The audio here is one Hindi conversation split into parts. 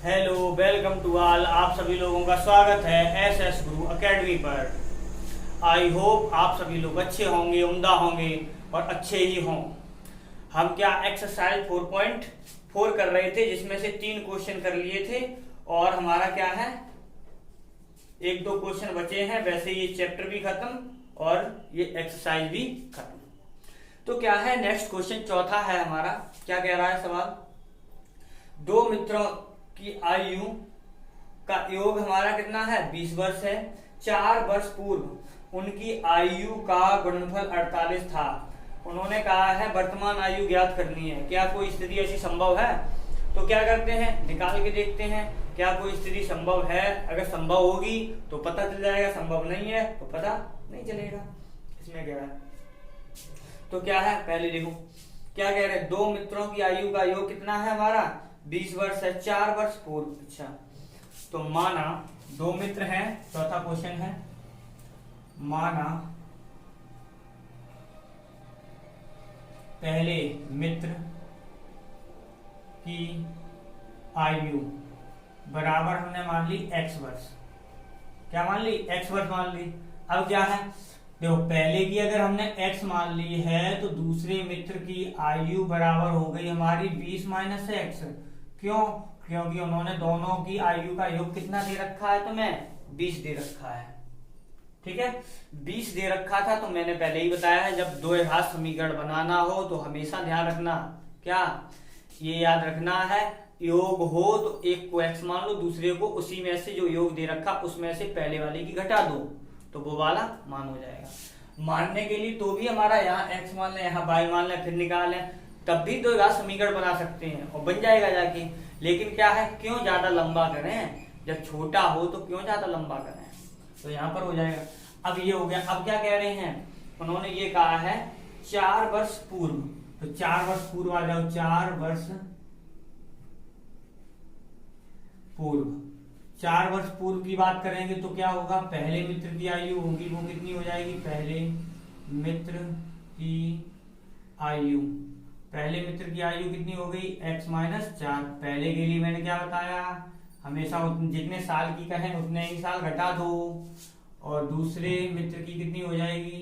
Hello, welcome to all. आप सभी लोगों का स्वागत है एस एस गुरु एकेडमी पर। आई होप आप सभी लोग अच्छे होंगे, उम्दा होंगे और अच्छे ही हों। हम क्या एक्सरसाइज 4.4 कर रहे थे, जिसमें से 3 क्वेश्चन कर लिए थे और हमारा क्या है, 1-2 क्वेश्चन बचे हैं। वैसे ये चैप्टर भी खत्म और ये एक्सरसाइज भी खत्म। तो क्या है, नेक्स्ट क्वेश्चन चौथा है हमारा। क्या कह रहा है सवाल, दो मित्रों की आयु का योग हमारा कितना है, 20 वर्ष है। 4 वर्ष पूर्व उनकी आयु का गुणनफल 48 था। उन्होंने कहा है वर्तमान आयु ज्ञात करनी है। क्या कोई स्थिति ऐसी संभव है? तो क्या करते हैं, निकाल के देखते हैं क्या कोई स्थिति संभव है। अगर संभव होगी तो पता चल जाएगा, संभव नहीं है तो पता नहीं चलेगा। इसमें क्या है, तो क्या है, पहले देखो क्या कह रहे हैं, दो मित्रों की आयु का योग कितना है हमारा, 20 वर्ष है। 4 वर्ष पूर्व, अच्छा तो माना दो मित्र हैं। चौथा क्वेश्चन है, माना पहले मित्र की आयु बराबर हमने मान ली x वर्ष। क्या मान ली, x वर्ष मान ली। अब क्या है, देखो पहले की अगर हमने x मान ली है तो दूसरे मित्र की आयु बराबर हो गई हमारी 20 माइनस x। क्यों? क्योंकि उन्होंने दोनों की आयु का योग कितना दे रखा है, तो मैं 20 दे रखा है। ठीक है, 20 दे रखा था। तो मैंने पहले ही बताया है, जब दो घात समीकरण बनाना हो तो हमेशा ध्यान रखना, क्या ये याद रखना है, योग हो तो एक को x मान लो, दूसरे को उसी में से जो योग दे रखा उसमें से पहले वाले की घटा दो तो वो वाला मान हो जाएगा। मानने के लिए तो भी हमारा यहाँ x मान लें, यहाँ y मान लें, फिर निकाल लें, तब भी दो घात समीकरण बना सकते हैं और बन जाएगा जाके। लेकिन क्या है, क्यों ज्यादा लंबा करें, जब छोटा हो तो क्यों ज्यादा लंबा करें, तो यहाँ पर हो जाएगा। अब ये हो गया। अब क्या कह रहे हैं, उन्होंने ये कहा है 4 वर्ष पूर्व, तो 4 वर्ष पूर्व आ जाओ, 4 वर्ष पूर्व। 4 वर्ष पूर्व की बात करेंगे तो क्या होगा, पहले मित्र की आयु होगी वो कितनी हो जाएगी, पहले मित्र की आयु, पहले मित्र की आयु कितनी हो गई, x माइनस 4। पहले के लिए मैंने क्या बताया, हमेशा जितने साल की कहें उतने ही साल घटा दो। और दूसरे मित्र की कितनी हो जाएगी,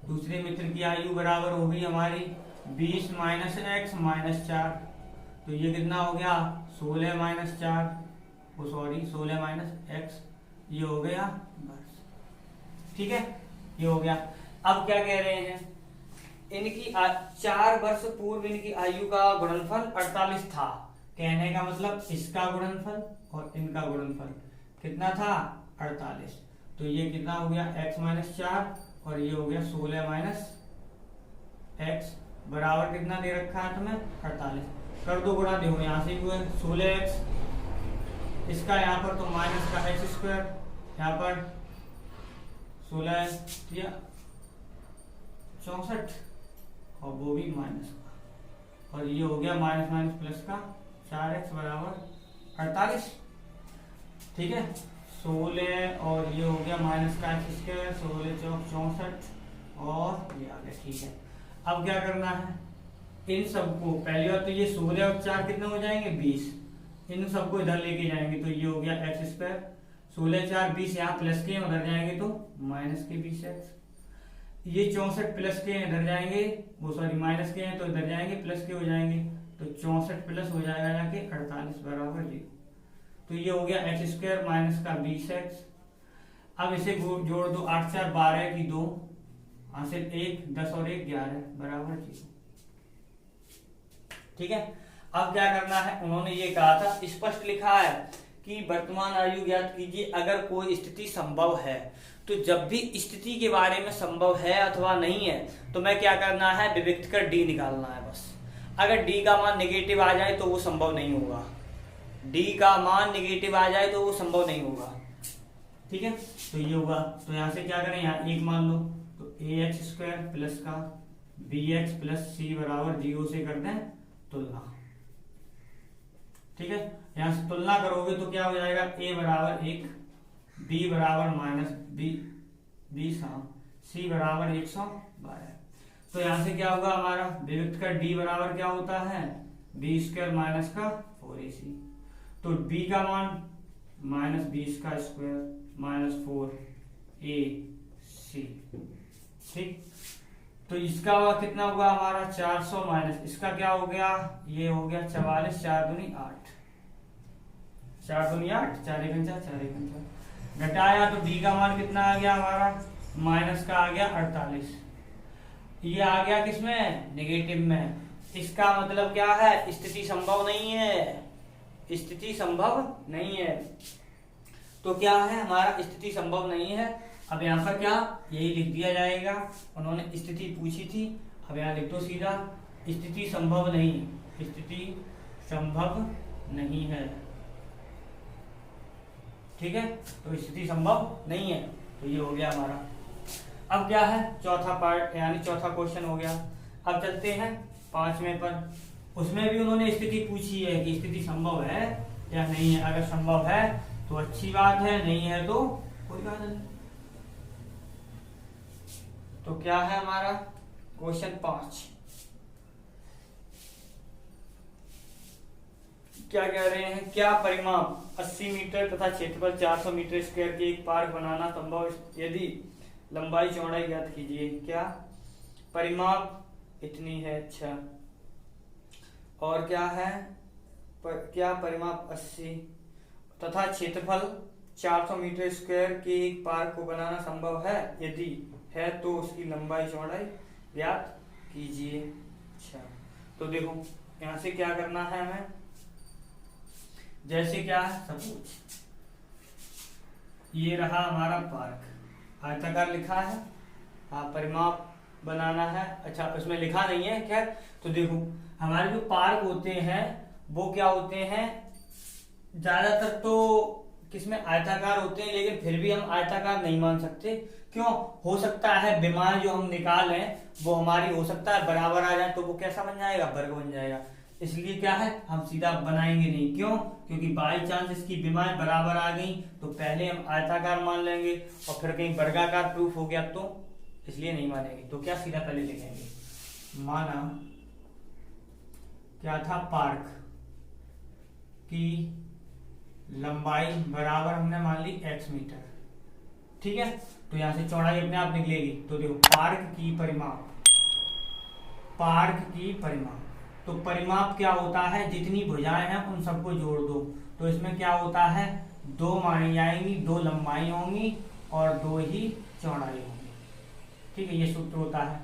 दूसरे मित्र की आयु बराबर हो गई हमारी 20 माइनस x माइनस 4। तो ये कितना हो गया, 16 माइनस 4, वो सॉरी 16 माइनस x, ये हो गया बस। ठीक है, ये हो गया। अब क्या कह रहे हैं, इनकी 4 वर्ष पूर्व इनकी आयु का गुणनफल 48 था। कहने का मतलब इसका गुणनफल और इनका गुणनफल कितना था, 48। तो ये कितना हो गया, x माइनस 4 और ये हो गया 16 माइनस x बराबर कितना दे रखा है तुम्हें, 48। कर दो गुणा, देखो यहाँ से हुए 16x, इसका यहाँ पर तो माइनस का x स्क्वायर, यहाँ पर 16 या 64 और वो भी माइनस का, और ये हो गया माइनस माइनस प्लस का 4x बराबर 48। ठीक है, 16 और ये हो गया माइनस का x स्क्वायर, 16 चौक 64 और ये आ गया। ठीक है, अब क्या करना है, इन सबको पहली बार तो ये 16 और 4 कितने हो जाएंगे, 20। इन सबको इधर लेके जाएंगे तो ये हो गया x स्क्वायर, 16 4 20, यहाँ प्लस के उधर जाएंगे तो माइनस के 20x। ये 64 प्लस के इधर जाएंगे, वो सॉरी माइनस के हैं तो इधर जाएंगे प्लस के हो जाएंगे, तो 64 प्लस हो जाएगा जाके 48 बराबर 0। तो ये हो गया x स्क्वायर माइनस का 20x। अब इसे जोड़ दो, 8 4 12 की 2, हासिल 1 10 और 1 11 बराबर 0। ठीक है, अब क्या करना है, उन्होंने ये कहा था, स्पष्ट लिखा है कि वर्तमान आयु ज्ञात कीजिए अगर कोई स्थिति संभव है। तो जब भी स्थिति के बारे में संभव है अथवा नहीं है तो मैं क्या करना है, विविक्त कर d निकालना है बस। अगर d का मान नेगेटिव आ जाए तो वो संभव नहीं होगा, d का मान नेगेटिव आ जाए तो वो संभव नहीं होगा। ठीक है, तो ये होगा, तो यहाँ से क्या करें, यहाँ 1 मान लो, तो ax स्क्वायर प्लस का bx प्लस c बराबर 0 से कर दें तुलना। ठीक है, यहाँ से तुलना करोगे तो क्या हो जाएगा, a बराबर 1, b बराबर माइनस 20, हाँ, c बराबर 112। तो यहाँ से क्या होगा हमारा, विविक्त का d बराबर क्या होता है, बी स्क्वायर माइनस का 4ac। तो b का मान -20 का स्क्वायर -4ac। ठीक, तो इसका कितना हुआ हमारा 400 माइनस इसका क्या हो गया, ये हो गया 44, 4 दूनी 8, 4 दूनी 8, 4 एकम 4, 4 एकम 4 घटाया तो b का मान कितना आ गया हमारा, माइनस का आ गया 48। ये आ गया किसमें, नेगेटिव में। इसका मतलब क्या है, स्थिति संभव नहीं है, स्थिति संभव नहीं है। तो क्या है हमारा, स्थिति संभव नहीं है। अब यहाँ पर क्या यही लिख दिया जाएगा, उन्होंने स्थिति पूछी थी, अब यहाँ लिख दो सीधा स्थिति संभव नहीं, स्थिति संभव नहीं है। ठीक है, तो स्थिति संभव नहीं है, तो ये हो गया हमारा। अब क्या है, चौथा पार्ट यानी चौथा क्वेश्चन हो गया। अब चलते हैं पांचवें पर। उसमें भी उन्होंने स्थिति पूछी है कि स्थिति संभव है या नहीं है। अगर संभव है तो अच्छी बात है, नहीं है तो कोई बात नहीं। तो क्या है हमारा क्वेश्चन 5, क्या कह रहे हैं, क्या परिमाप 80 मीटर तथा क्षेत्रफल 400 मीटर स्क्वायर के एक पार्क बनाना संभव, यदि लंबाई चौड़ाई ज्ञात कीजिए। क्या परिमाप इतनी है, अच्छा, और क्या है, क्या परिमाप 80 तथा क्षेत्रफल 400 मीटर स्क्वायर के एक पार्क को बनाना संभव है, यदि है तो उसकी लंबाई चौड़ाई ज्ञात कीजिए। अच्छा, तो देखो यहां से क्या करना है हमें, जैसे क्या है, सपोज ये रहा हमारा पार्क, आयताकार लिखा है, परिमाप बनाना है। अच्छा, उसमें लिखा नहीं है, खैर। तो देखो हमारे जो पार्क होते हैं वो क्या होते हैं, ज्यादातर तो किसमें आयताकार होते हैं, लेकिन फिर भी हम आयताकार नहीं मान सकते। क्यों, हो सकता है विमान जो हम निकालें वो हमारी हो सकता है बराबर आ जाए, तो वो कैसा बन जाएगा, वर्ग बन जाएगा। इसलिए क्या है, हम सीधा बनाएंगे नहीं। क्यों, क्योंकि बाई चांस इसकी विमाएं बराबर आ गई तो पहले हम आयताकार मान लेंगे और फिर कहीं वर्गाकार प्रूफ हो गया तो इसलिए नहीं मानेंगे। तो क्या सीधा पहले लिखेंगे, माना क्या था, पार्क की लंबाई बराबर हमने मान ली x मीटर। ठीक है, तो यहां से चौड़ाई अपने आप निकलेगी। तो देखो पार्क की परिमाप, पार्क की परिमाप, तो परिमाप क्या होता है, जितनी भुजाएं हैं उन सबको जोड़ दो। तो इसमें क्या होता है, 2 मानी जाएंगी, 2 लंबाई होंगी और 2 ही चौड़ाई होंगी। ठीक है, ये सूत्र होता है।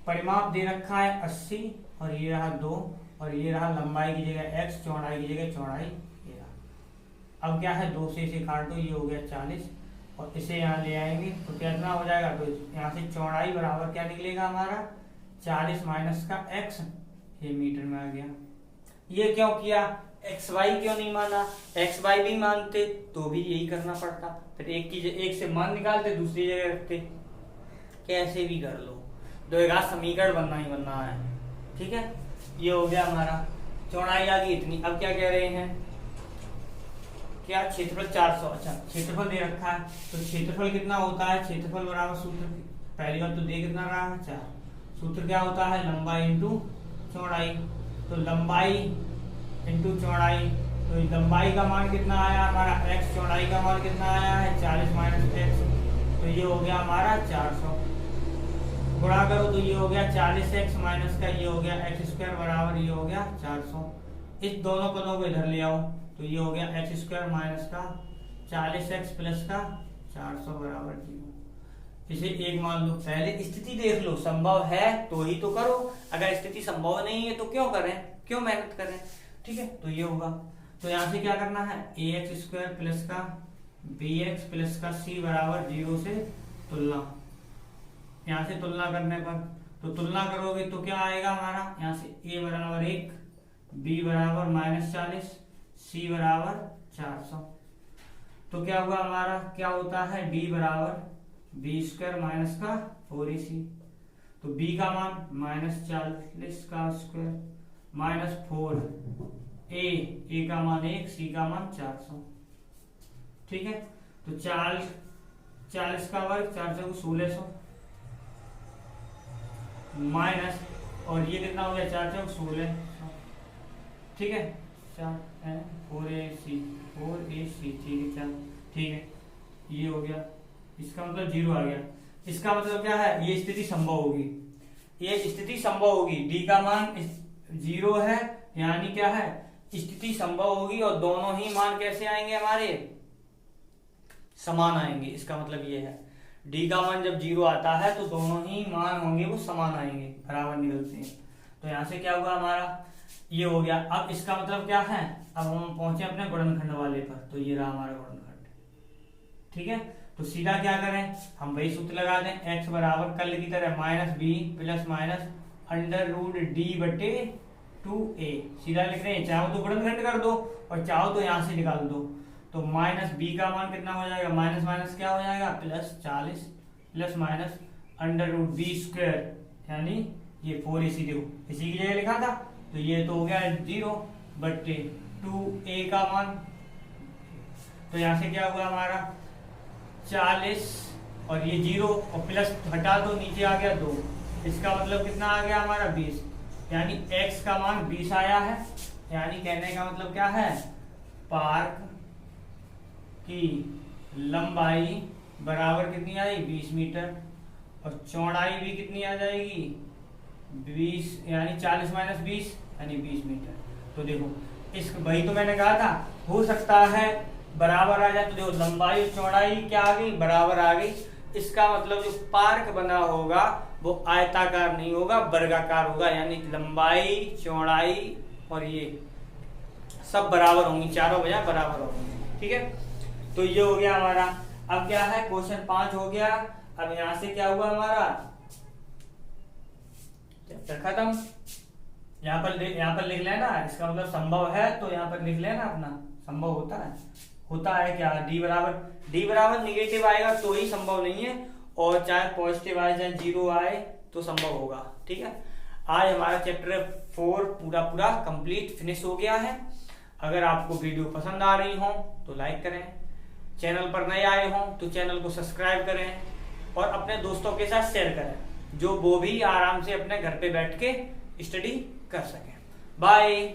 परिमाप दे रखा है 80 और ये रहा 2 और ये रहा लंबाई की जगह x, चौड़ाई की जगह चौड़ाई ये रहा। अब क्या है, 2 से इसे काट दो, ये हो गया 40 और इसे यहाँ ले आएंगे तो कितना हो जाएगा, तो यहाँ से चौड़ाई बराबर क्या निकलेगा हमारा, 40 माइनस का x, ये मीटर में आ गया। ये क्यों किया, एक्स वाई क्यों नहीं माना, एक्स वाई भी मानते तो भी यही करना पड़ता, फिर एक से मान निकालते दूसरी जगह रखते, कैसे भी कर लो, दो समीकरण बनना ही बनना है। ठीक है, ये हो गया हमारा, चौड़ाई आ गई इतनी। अब क्या कह रहे हैं, क्या क्षेत्रफल 400, अच्छा क्षेत्रफल दे रखा है, तो क्षेत्रफल कितना होता है, क्षेत्रफल बराबर सूत्र, पहली बार तो दे कितना रहा है 4, सूत्र क्या होता है, लंबाई इंटू चौड़ाई। तो लंबाई इंटू चौड़ाई, तो लंबाई का मान कितना आया हमारा x, चौड़ाई का मान कितना आया है 40 माइनस x, तो ये हो गया हमारा 400। गुणा करो तो ये हो गया 40x माइनस का ये हो गया x स्क्वायर बराबर ये हो गया 400। इस दोनों पदों को इधर ले आओ तो ये हो गया x स्क्वायर माइनस का 40x प्लस का 400 बराबर 0। इसे एक मान लो, पहले स्थिति देख लो, संभव है तो ही तो करो, अगर स्थिति संभव नहीं है तो क्यों करें, क्यों मेहनत करें। ठीक है, तो ये होगा, तो यहाँ से क्या करना है, ax स्क्वायर प्लस का bx प्लस का c बराबर 0 से तुलना, यहाँ से तुलना करने पर, तो तुलना करोगे तो क्या आएगा हमारा, यहाँ से a बराबर 1, b बराबर -40, c बराबर 400। तो क्या हुआ हमारा, क्या होता है, d बराबर b स्क्वायर माइनस का 4ac, तो b का मान -40 का स्क्वायर माइनस 4, a का मान 1, c का मान 400। ठीक है, तो 40 का वर्ग 400 को 1600 माइनस, और ये कितना हो गया 400 को 1600। ठीक है, 4AC, ठीक है, चल ठीक है, ये हो गया, इसका मतलब 0 आ गया। इसका मतलब क्या है, ये स्थिति संभव होगी, ये स्थिति संभव होगी, डी का मान 0 है, यानी क्या है, स्थिति संभव होगी, और दोनों ही मान कैसे आएंगे हमारे, समान आएंगे। इसका मतलब ये है डी का मान जब 0 आता है तो दोनों ही मान होंगे वो समान आएंगे, बराबर निकलते हैं। तो यहां से क्या हुआ हमारा, ये हो गया। अब इसका मतलब क्या है, अब हम पहुंचे अपने गुणनखंड वाले पर, तो ये रहा हमारा गुणनखंड, ठीक है। तो सीधा क्या करें, हम वही सूत्र लगा दें, x बराबर कल की तरह -b प्लस माइनस √d/2a, सीधा लिख रहे हैं, चाहो तो गुणनखंड कर दो और चाहो तो यहां से निकाल दो। तो -b का मान कितना हो जाएगा, माइनस माइनस क्या हो जाएगा, +40 प्लस माइनस √b², यानी ये 4AC, देखो इसी की जगह लिखा था, तो ये तो हो गया 0/2a का मान। तो यहां से क्या हुआ हमारा 40 और ये 0 और प्लस हटा दो, नीचे आ गया 2, इसका मतलब कितना आ गया हमारा 20, यानी x का मान 20 आया है। यानी कहने का मतलब क्या है, पार्क की लंबाई बराबर कितनी आई 20 मीटर, और चौड़ाई भी कितनी आ जाएगी 20, यानी 40 - 20 यानी 20 मीटर। तो देखो इस वही तो मैंने कहा था, हो सकता है बराबर आ जाए, तो देखो लंबाई और चौड़ाई क्या आ गई, बराबर आ गई। इसका मतलब जो पार्क बना होगा वो आयताकार नहीं होगा, वर्गाकार होगा, यानी लंबाई चौड़ाई और ये सब बराबर होंगी, चारों वजह बराबर होंगी, ठीक है। तो ये हो गया हमारा। अब क्या है, क्वेश्चन 5 हो गया। अब यहां से क्या हुआ हमारा, चैप्टर खत्म। यहाँ पर लिख लेना, इसका मतलब संभव है, तो यहाँ पर लिख लेना अपना, संभव होता है क्या, डी बराबर निगेटिव आएगा तो ही संभव नहीं है, और चाहे पॉजिटिव आए चाहे 0 आए तो संभव होगा, ठीक है। आज हमारा चैप्टर 4 पूरा कंप्लीट फिनिश हो गया है। अगर आपको वीडियो पसंद आ रही हो तो लाइक करें, चैनल पर नए आए हो तो चैनल को सब्सक्राइब करें, और अपने दोस्तों के साथ शेयर करें, जो वो भी आराम से अपने घर पे बैठ के स्टडी कर सकें। बाय।